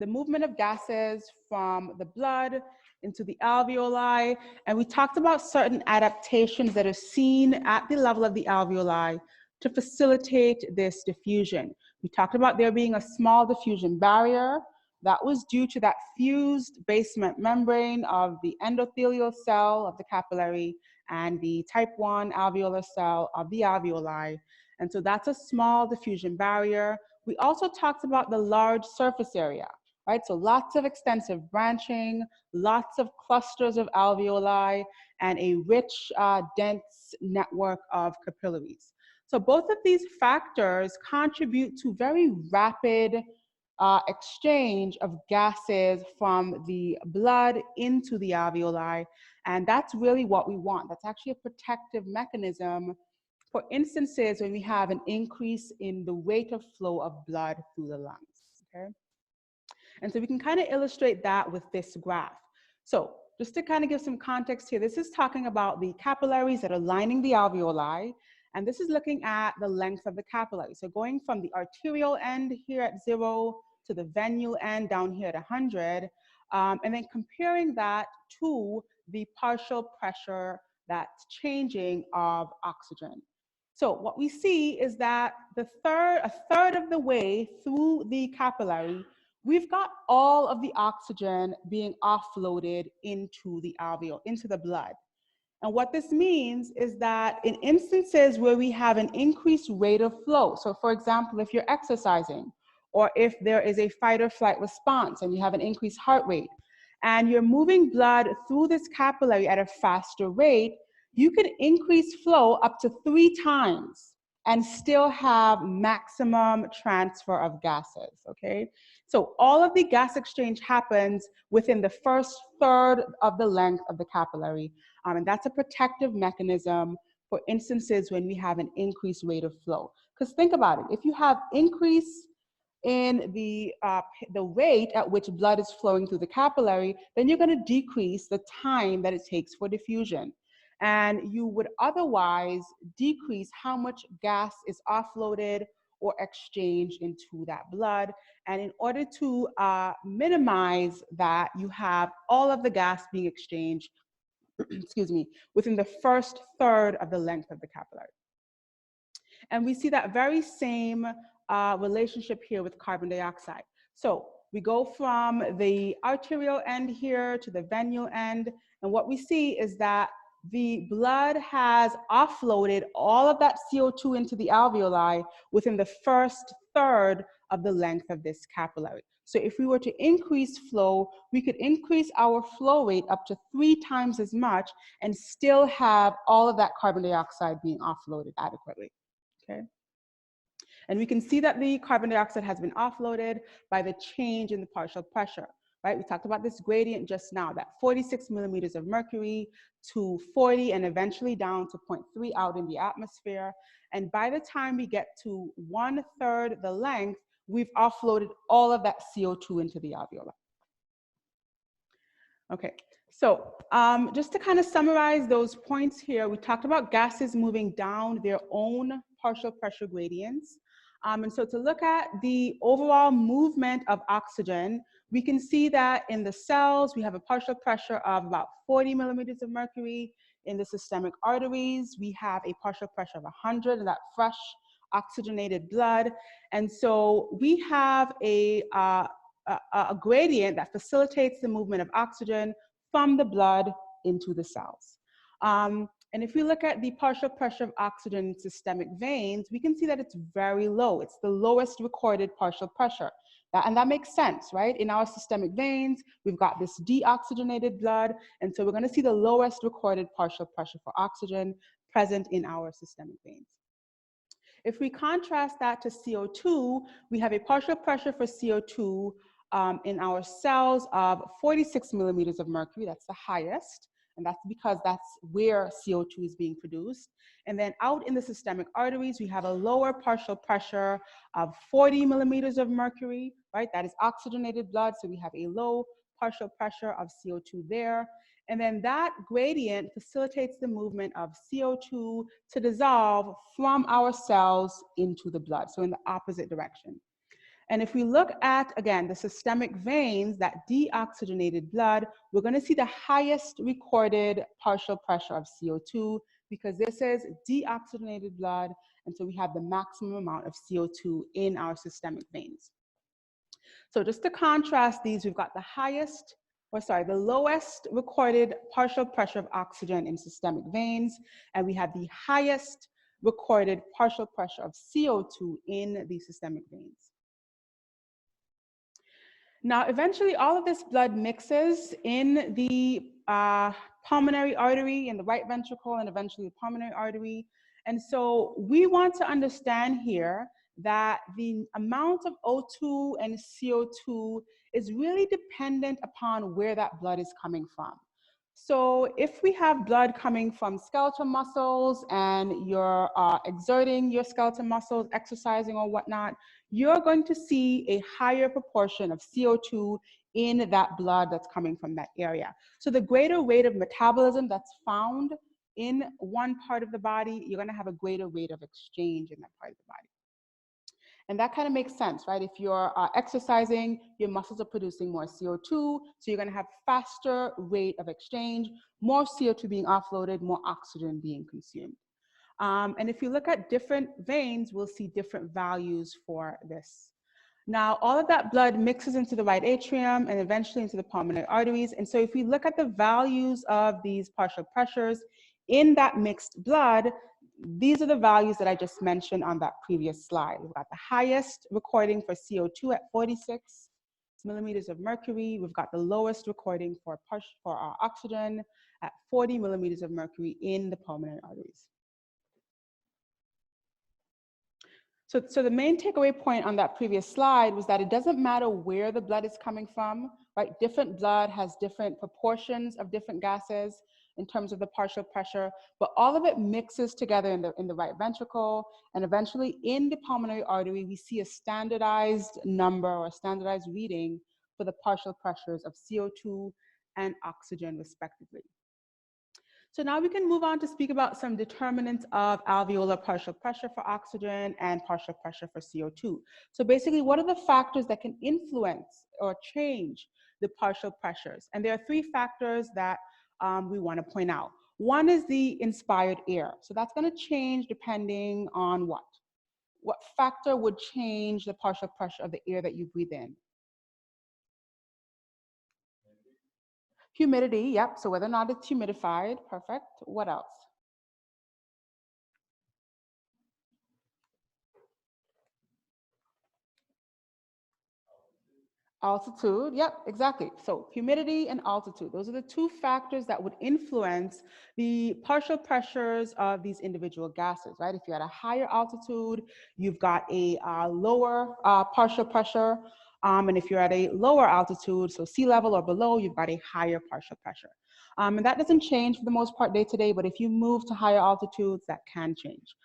the movement of gases from the blood into the alveoli, and we talked about certain adaptations that are seen at the level of the alveoli to facilitate this diffusion. We talked about there being a small diffusion barrier. That was due to that fused basement membrane of the endothelial cell of the capillary and the type 1 alveolar cell of the alveoli. And so that's a small diffusion barrier. We also talked about the large surface area, right? So lots of extensive branching, lots of clusters of alveoli, and a rich, dense network of capillaries. So both of these factors contribute to very rapid exchange of gases from the blood into the alveoli, and that's really what we want. That's actually a protective mechanism for instances when we have an increase in the rate of flow of blood through the lungs, okay? And so we can kind of illustrate that with this graph. So just to kind of give some context here, this is talking about the capillaries that are lining the alveoli, and this is looking at the length of the capillary. So going from the arterial end here at 0 to the venule end down here at 100, and then comparing that to the partial pressure that's changing of oxygen. So what we see is that a third of the way through the capillary, we've got all of the oxygen being offloaded into the alveoli, into the blood. And what this means is that in instances where we have an increased rate of flow, so for example, if you're exercising, or if there is a fight or flight response and you have an increased heart rate, and you're moving blood through this capillary at a faster rate, you can increase flow up to 3 times and still have maximum transfer of gases, okay? So all of the gas exchange happens within the first third of the length of the capillary, and that's a protective mechanism for instances when we have an increased rate of flow. Because think about it, if you have increase in the rate at which blood is flowing through the capillary, then you're going to decrease the time that it takes for diffusion. And you would otherwise decrease how much gas is offloaded or exchanged into that blood. And in order to minimize that, you have all of the gas being exchanged, excuse me, within the first third of the length of the capillary. And we see that very same relationship here with carbon dioxide. So we go from the arterial end here to the venule end, and what we see is that the blood has offloaded all of that CO2 into the alveoli within the first third of the length of this capillary. So if we were to increase flow, we could increase our flow rate up to 3 times as much and still have all of that carbon dioxide being offloaded adequately, okay? And we can see that the carbon dioxide has been offloaded by the change in the partial pressure, right? We talked about this gradient just now, that 46 millimeters of mercury to 40 and eventually down to 0.3 out in the atmosphere. And by the time we get to 1/3 the length, we've offloaded all of that CO2 into the alveoli. Okay, so just to kind of summarize those points here, we talked about gases moving down their own partial pressure gradients. And so to look at the overall movement of oxygen, we can see that in the cells, we have a partial pressure of about 40 millimeters of mercury. In the systemic arteries, we have a partial pressure of 100 in that fresh oxygenated blood. And so we have a gradient that facilitates the movement of oxygen from the blood into the cells. And if we look at the partial pressure of oxygen in systemic veins, we can see that it's very low. It's the lowest recorded partial pressure. And that makes sense, right? In our systemic veins, we've got this deoxygenated blood, and so we're going to see the lowest recorded partial pressure for oxygen present in our systemic veins. If we contrast that to CO2, we have a partial pressure for CO2 in our cells of 46 millimeters of mercury. That's the highest. And that's because that's where CO2 is being produced. And then out in the systemic arteries, we have a lower partial pressure of 40 millimeters of mercury, right? That is oxygenated blood, so we have a low partial pressure of CO2 there. And then that gradient facilitates the movement of CO2 to dissolve from our cells into the blood, so in the opposite direction. And if we look at, again, the systemic veins, that deoxygenated blood, we're going to see the highest recorded partial pressure of CO2 because this is deoxygenated blood. And so we have the maximum amount of CO2 in our systemic veins. So just to contrast these, we've got the lowest recorded partial pressure of oxygen in systemic veins, and we have the highest recorded partial pressure of CO2 in the systemic veins. Now, eventually, all of this blood mixes in the pulmonary artery, in the right ventricle, and eventually the pulmonary artery. And so we want to understand here that the amount of O2 and CO2 is really dependent upon where that blood is coming from. So if we have blood coming from skeletal muscles and you're exerting your skeletal muscles, exercising or whatnot, you're going to see a higher proportion of CO2 in that blood that's coming from that area. So the greater rate of metabolism that's found in one part of the body, you're going to have a greater rate of exchange in that part of the body. And that kind of makes sense, right? If you're exercising, your muscles are producing more CO2, so you're going to have faster rate of exchange, more CO2 being offloaded, more oxygen being consumed. And if you look at different veins, we'll see different values for this. Now, all of that blood mixes into the right atrium and eventually into the pulmonary arteries. And so if we look at the values of these partial pressures in that mixed blood, these are the values that I just mentioned on that previous slide. We've got the highest recording for CO2 at 46 millimeters of mercury. We've got the lowest recording for our oxygen at 40 millimeters of mercury in the pulmonary arteries. So the main takeaway point on that previous slide was that it doesn't matter where the blood is coming from, right? Different blood has different proportions of different gases in terms of the partial pressure, but all of it mixes together in the right ventricle, and eventually in the pulmonary artery, we see a standardized number or a standardized reading for the partial pressures of CO2 and oxygen respectively. So now we can move on to speak about some determinants of alveolar partial pressure for oxygen and partial pressure for CO2. So basically, what are the factors that can influence or change the partial pressures? And there are three factors that we want to point out. One is the inspired air. So that's going to change depending on what? What factor would change the partial pressure of the air that you breathe in? Humidity, yep. So whether or not it's humidified, perfect. What else? Altitude, yep, exactly. So humidity and altitude, those are the two factors that would influence the partial pressures of these individual gases, right? If you're at a higher altitude, you've got a lower partial pressure. And if you're at a lower altitude, so sea level or below, you've got a higher partial pressure. And that doesn't change for the most part day to day, but if you move to higher altitudes, that can change.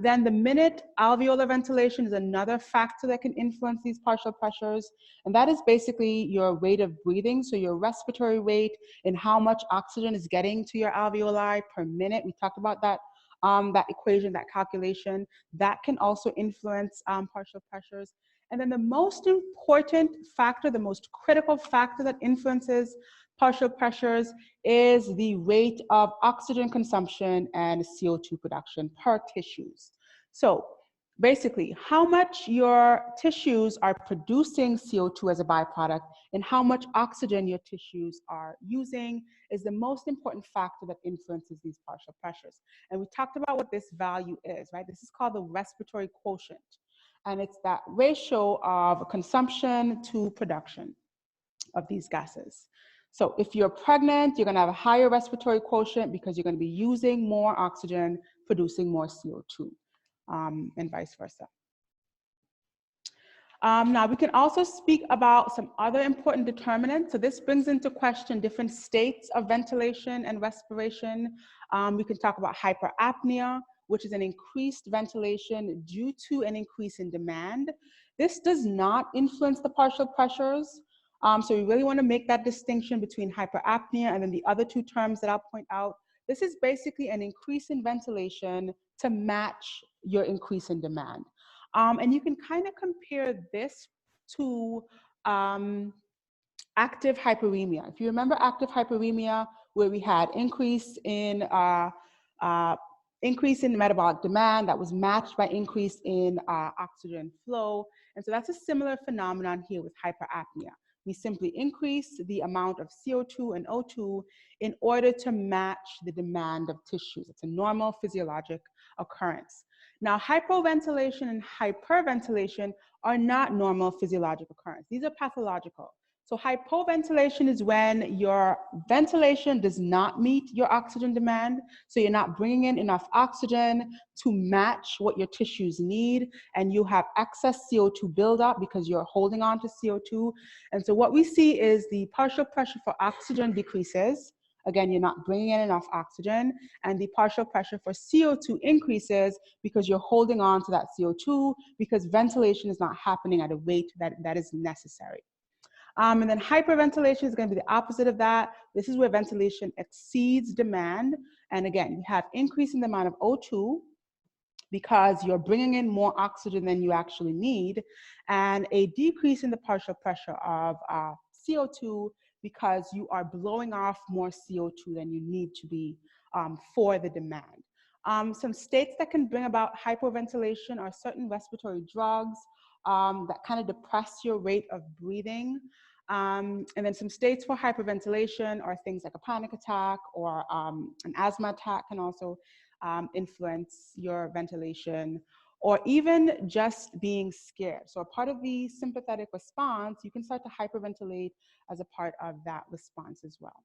Then the minute alveolar ventilation is another factor that can influence these partial pressures. And that is basically your rate of breathing. So your respiratory rate and how much oxygen is getting to your alveoli per minute. We talked about that, that equation, that calculation. That can also influence partial pressures. And then the most important factor, the most critical factor that influences partial pressures is the rate of oxygen consumption and CO2 production per tissues. So basically, how much your tissues are producing CO2 as a byproduct and how much oxygen your tissues are using is the most important factor that influences these partial pressures. And we talked about what this value is, right? This is called the respiratory quotient. And it's that ratio of consumption to production of these gases. So if you're pregnant, you're going to have a higher respiratory quotient because you're going to be using more oxygen, producing more CO2, and vice versa. Now, we can also speak about some other important determinants. So this brings into question different states of ventilation and respiration. We can talk about hyperapnea, which is an increased ventilation due to an increase in demand. This does not influence the partial pressures. So we really want to make that distinction between hyperapnea and then the other two terms that I'll point out. This is basically an increase in ventilation to match your increase in demand. And you can kind of compare this to active hyperemia. If you remember active hyperemia, where we had increase in metabolic demand that was matched by increase in oxygen flow. And so that's a similar phenomenon here with hyperapnea. We simply increase the amount of CO2 and O2 in order to match the demand of tissues. It's a normal physiologic occurrence. Now, hypoventilation and hyperventilation are not normal physiologic occurrence. These are pathological. So hypoventilation is when your ventilation does not meet your oxygen demand. So you're not bringing in enough oxygen to match what your tissues need, and you have excess CO2 buildup because you're holding on to CO2. And so what we see is the partial pressure for oxygen decreases. Again, you're not bringing in enough oxygen, and the partial pressure for CO2 increases because you're holding on to that CO2 because ventilation is not happening at a rate that is necessary. And then hyperventilation is going to be the opposite of that. This is where ventilation exceeds demand. And again, you have increase in the amount of O2 because you're bringing in more oxygen than you actually need, and a decrease in the partial pressure of CO2 because you are blowing off more CO2 than you need to be for the demand. Some states that can bring about hypoventilation are certain respiratory drugs that kind of depress your rate of breathing. And then some states for hyperventilation are things like a panic attack or an asthma attack can also influence your ventilation, or even just being scared. So a part of the sympathetic response, you can start to hyperventilate as a part of that response as well.